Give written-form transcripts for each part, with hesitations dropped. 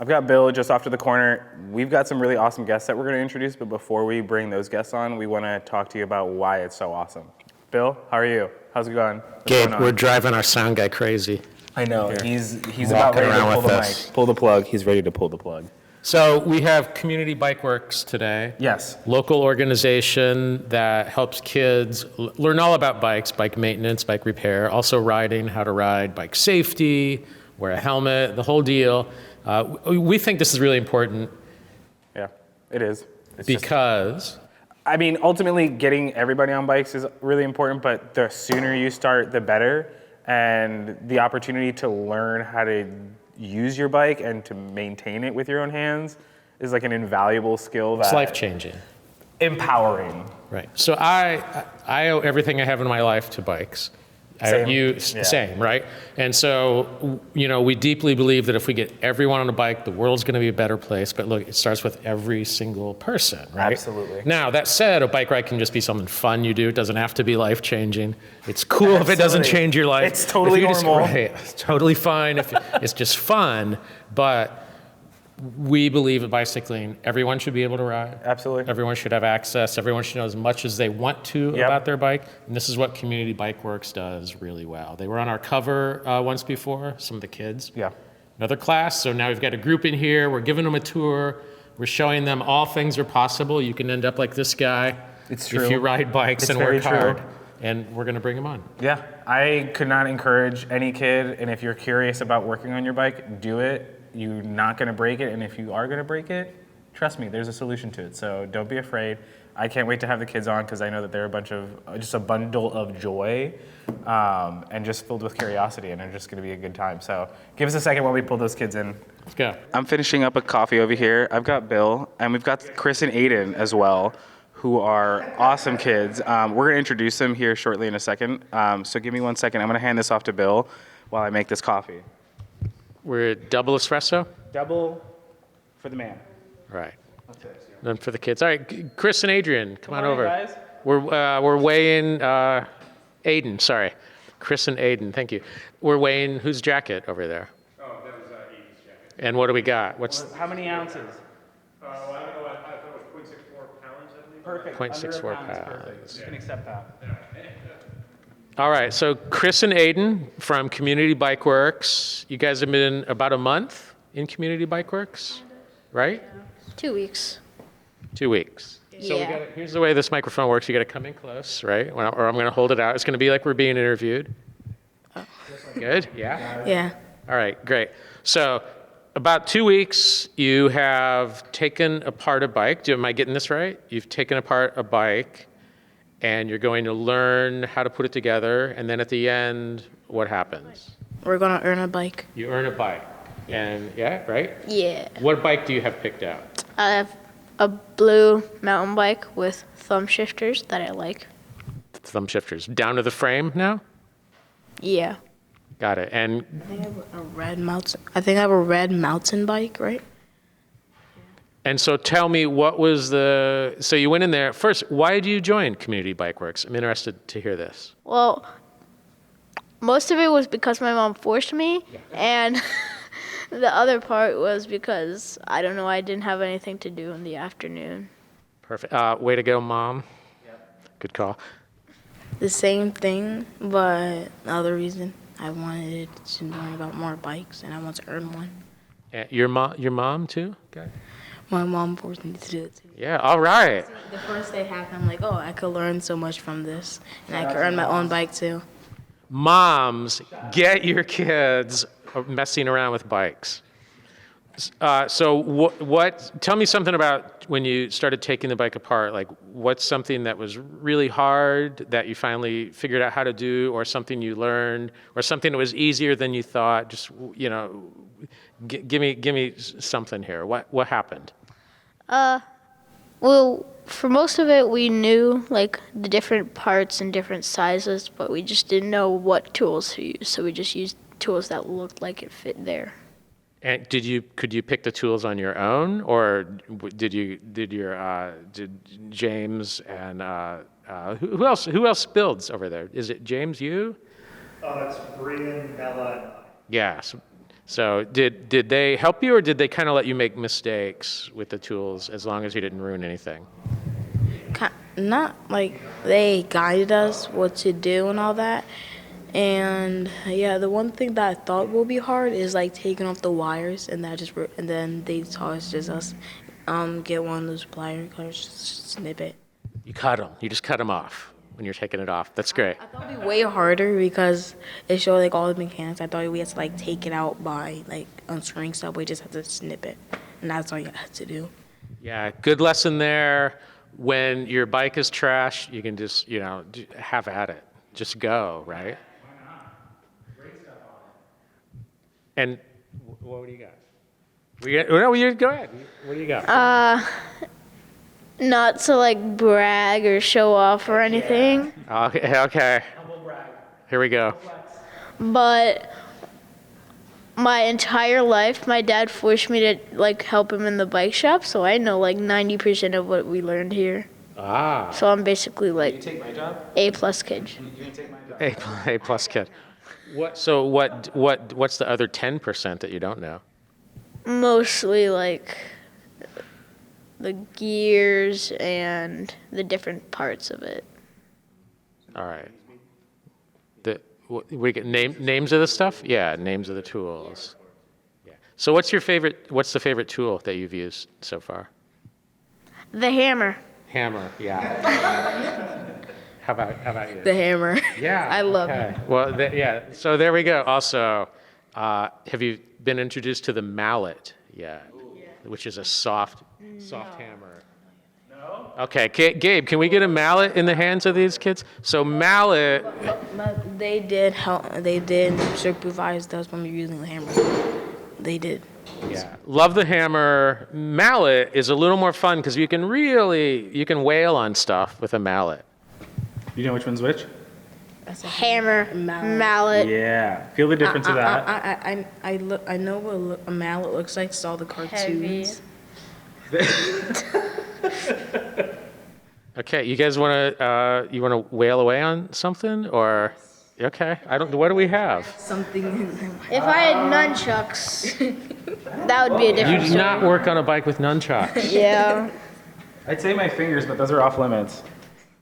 I've got Bill just off to the corner. We've got some really awesome guests that we're going to introduce, but before we bring those guests on, we want to talk to you about why it's so awesome. Bill, how are you? How's it going? Gabe, we're driving our sound guy crazy. I know. He's about ready to pull the mic. Pull the plug. He's ready to pull the plug. So we have Community Bike Works today. Yes. Local organization that helps kids learn all about bikes, bike maintenance, bike repair, also riding, how to ride, bike safety, wear a helmet, the whole deal. We think this is really important. Yeah, it is. I mean, ultimately, getting everybody on bikes is really important, but the sooner you start, the better. And the opportunity to learn how to use your bike and to maintain it with your own hands is like an invaluable skill. It's life-changing. Empowering. Right. So I owe everything I have in my life to bikes. Same, right? And so, we deeply believe that if we get everyone on a bike, the world's going to be a better place. But look, it starts with every single person, right? Absolutely. Now, that said, a bike ride can just be something fun you do. It doesn't have to be life-changing. It's cool if it doesn't change your life. It's totally normal. It's totally fine if it's just fun. But we believe at bicycling, everyone should be able to ride. Absolutely. Everyone should have access. Everyone should know as much as they want to about their bike. And this is what Community Bike Works does really well. They were on our cover once before, some of the kids. Yeah. Another class. So now we've got a group in here. We're giving them a tour. We're showing them all things are possible. You can end up like this guy. It's true. If you ride bikes and work hard. And we're going to bring them on. Yeah. I could not encourage any kid. And if you're curious about working on your bike, do it. You're not going to break it, and if you are going to break it, trust me, there's a solution to it. So don't be afraid. I can't wait to have the kids on because I know that they're just a bundle of joy, and just filled with curiosity, and they're just going to be a good time. So give us a second while we pull those kids in. Let's go. I'm finishing up a coffee over here. I've got Bill, and we've got Chris and Aiden as well, who are awesome kids. We're going to introduce them here shortly in a second. So give me 1 second. I'm going to hand this off to Bill while I make this coffee. We're at double espresso? Double for the man. Right. None for the kids. All right, Chris and Adrian, come on over. Guys. We're weighing Aiden. Sorry, Chris and Aiden. Thank you. We're weighing whose jacket over there? Oh, that was Aiden's jacket. And what do we got? How many ounces? Well, I don't know. I thought it was 0.64 pounds, I believe. Perfect. 0.64 pounds. pounds. Perfect. You can accept that. All right, so Chris and Aiden from Community Bike Works. You guys have been about a month in Community Bike Works, right? 2 weeks. 2 weeks. So Yeah. here's the way this microphone works. You got to come in close, right? Or I'm going to hold it out. It's going to be like we're being interviewed. Oh. Good? Yeah? Yeah. All right, great. So about 2 weeks, you have taken apart a bike. Am I getting this right? You've taken apart a bike, and you're going to learn how to put it together. And then at the end, what happens? We're going to earn a bike. You earn a bike. And right? Yeah. What bike do you have picked out? I have a blue mountain bike with thumb shifters that I like. Thumb shifters. Down to the frame now? Yeah. Got it. And I think I have a red mountain bike, right? And so tell me, so you went in there. First, why did you join Community Bike Works? I'm interested to hear this. Well, most of it was because my mom forced me, and the other part was because, I don't know, I didn't have anything to do in the afternoon. Perfect. Way to go, Mom. Yep. Good call. The same thing, but the other reason I wanted to learn about more bikes, and I want to earn one. Your mom too? Okay. My mom forced me to do it too. Yeah, all right. The first day happened, I'm like, oh, I could learn so much from this, and I could earn my own bike too. Moms, get your kids messing around with bikes. So tell me something about when you started taking the bike apart. Like, what's something that was really hard that you finally figured out how to do, or something you learned, or something that was easier than you thought? Just, give me something here. What happened? Well, for most of it, we knew like the different parts and different sizes, but we just didn't know what tools to use. So we just used tools that looked like it fit there. And could you pick the tools on your own, or did James and who else builds over there? Is it James, you? That's Brian, Bella, and I. Yeah. So did they help you, or did they kind of let you make mistakes with the tools as long as you didn't ruin anything? Not like they guided us what to do and all that. And yeah, the one thing that I thought will be hard is like taking off the wires, and then they taught us get one of those pliers, just snip it. You cut them. You just cut them off when you're taking it off. That's great. I thought it'd be way harder because it showed like all the mechanics. I thought we had to like take it out by like unscrewing stuff. We just had to snip it, and that's all you had to do. Yeah, good lesson there. When your bike is trash, you can just, have at it. Just go, right? And what do you got? Go ahead. What do you got? Not to like brag or show off or anything, Okay. Here we go. but my entire life, my dad forced me to like help him in the bike shop, so I know like 90% of what we learned here. Ah, So I'm basically like Take my job? A+ kid. You can take my job. A plus kid. So what's the other 10% that you don't know? Mostly like the gears and the different parts of it. All right. We get names of the stuff? Yeah, names of the tools. Yeah. So what's the favorite tool that you've used so far? The hammer. Hammer, yeah. How about you? The hammer. Yeah. I love okay. Well, yeah. So there we go. Also, have you been introduced to the mallet yet? Which is a soft hammer. No. Okay, Gabe, can we get a mallet in the hands of these kids? So mallet. They did help. They did supervise us when we were using the hammer. They did. Yeah, love the hammer. Mallet is a little more fun because you can wail on stuff with a mallet. You know which one's which? Hammer, mallet. Yeah. Feel the difference of that. I know what a mallet looks like. Saw the cartoons. Okay, you guys want to wail away on something, or okay? What do we have? Something. If I had nunchucks, that would be a You different do story. not work on a bike with nunchucks. Yeah. I'd say my fingers, but those are off limits.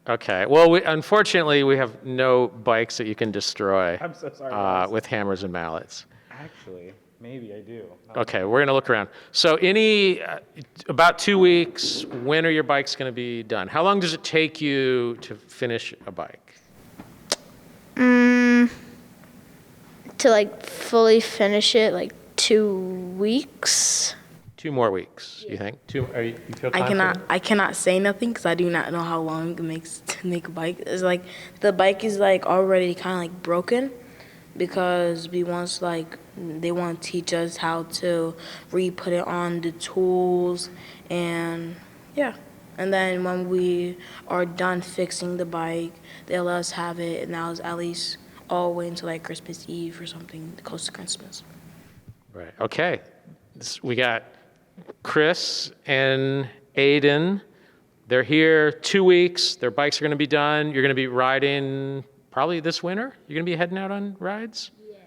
Okay. Well, unfortunately, we have no bikes that you can destroy I'm so sorry. guys. with hammers and mallets. Actually, maybe I do. Okay, we're gonna look around. So, about 2 weeks. When are your bikes gonna be done? How long does it take you to finish a bike? To like fully finish it, like 2 weeks. 2 more weeks, you think? You feel confident? I cannot say nothing because I do not know how long it makes to make a bike. It's like the bike is like already kind of like broken because they want to teach us how to re-put it on the tools and yeah. And then when we are done fixing the bike, they let us have it, and that was at least all the way until like Christmas Eve or something, close to Christmas. Right. Okay. We got Chris and Aiden. They're here 2 weeks. Their bikes are going to be done. You're going to be riding probably this winter. You're going to be heading out on rides. Yes.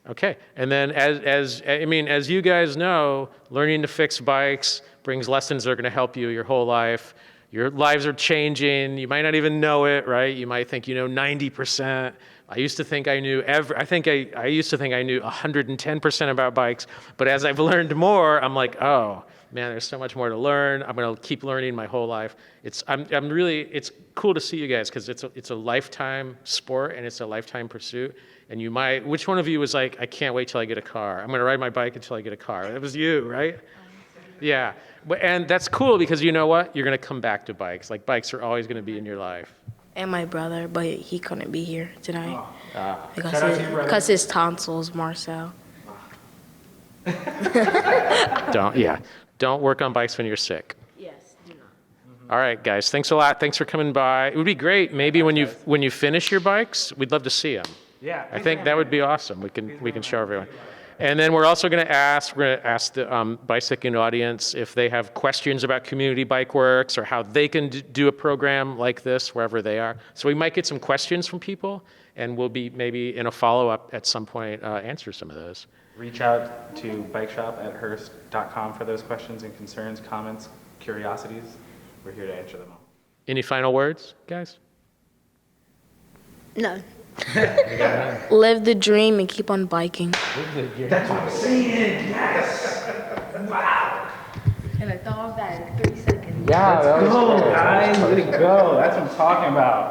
Okay. And then as you guys know, learning to fix bikes brings lessons that are going to help you your whole life. Your lives are changing. You might not even know it, right? You might think you know 90%. I used to think I knew I used to think I knew 110% about bikes, but as I've learned more, I'm like, oh man, there's so much more to learn. I'm gonna keep learning my whole life. It's cool to see you guys because it's a lifetime sport and it's a lifetime pursuit. And which one of you was like, I can't wait till I get a car. I'm gonna ride my bike until I get a car. That was you, right? Yeah, and that's cool because you know what? You're gonna come back to bikes. Like bikes are always gonna be in your life. And my brother, but he couldn't be here tonight Shout out to your brother. because his tonsils, Marcel. Don't work on bikes when you're sick. Yes, do not. All right, guys. Thanks a lot. Thanks for coming by. It would be great. Maybe when you finish your bikes, we'd love to see them. Yeah. I think that would be awesome. We can show everyone. And then we're also going to ask the bicycling audience if they have questions about Community Bike Works or how they can do a program like this wherever they are. So we might get some questions from people, and we'll be maybe in a follow-up at some point answer some of those. Reach out to bikeshop@hearst.com for those questions and concerns, comments, curiosities. We're here to answer them all. Any final words, guys? No. Live the dream and keep on biking. That's what I'm saying. Yes. Wow. And I thought of that in 3 seconds. Yeah, let's go, guys. Let's go. That's what I'm talking about.